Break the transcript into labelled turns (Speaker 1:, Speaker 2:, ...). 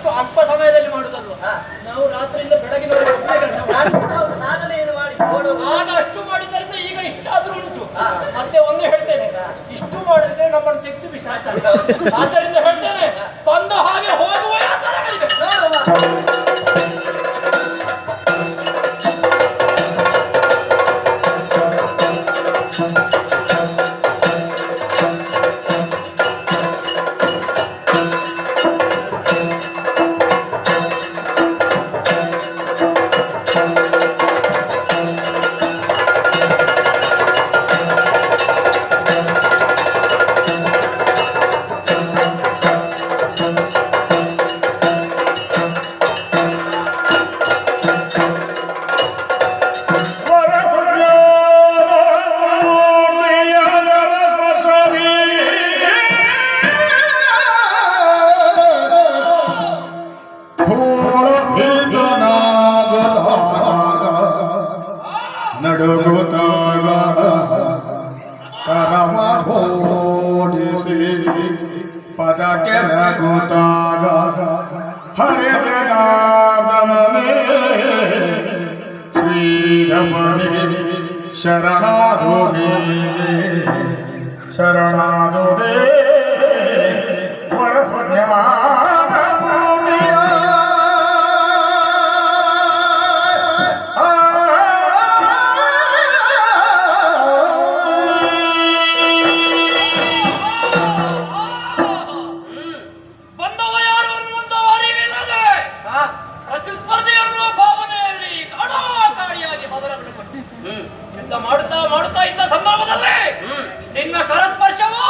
Speaker 1: ಅಷ್ಟು ಅಲ್ಪ ಸಮಯದಲ್ಲಿ ಮಾಡುದಲ್ವ. ನಾವು ರಾತ್ರಿಯಿಂದ ಬೆಳಗಿನವರೆಗೆ ಒಬ್ಬನೇ ಕೆಲಸ
Speaker 2: ಸಾಧನೆಯನ್ನು ಮಾಡಿ
Speaker 1: ಆಗ ಅಷ್ಟು ಮಾಡಿದ್ದರಿಂದ ಈಗ ಇಷ್ಟಾದ್ರೂ ಉಂಟು. ಮತ್ತೆ ಒಂದು ಹೇಳ್ತೇನೆ, ಇಷ್ಟು ಮಾಡಿದ್ರೆ ನಮ್ಮನ್ನು ತೆಗೆದು ಬಿಸಾಡ್ತಾರೆ. ಆದ್ದರಿಂದ ಹೇಳ್ತೇನೆ, ಬಂದ ಹಾಗೆ ಹೋಗುವ ಯಾತನೆಗಳಿವೆ.
Speaker 3: ನಡುಗುತ್ತಾಗ ಕರಮ ಓಡಿಸಿ ಪದ ಕೆರಗುತ್ತಾಗ ಹರೆ ಜನಾರ್ದನನೇ ಶ್ರೀರಮಣಿ ಶರಣಾದುದೇ ಶರಣಾದುದೇ ವರಸ್ವತ್ಯಾಗ
Speaker 1: ಮಾಡುತ್ತಾ ಮಾಡುತ್ತಾ ಇದ್ದ ಸಂದರ್ಭದಲ್ಲಿ ನಿನ್ನ ಕರಸ್ಪರ್ಶವು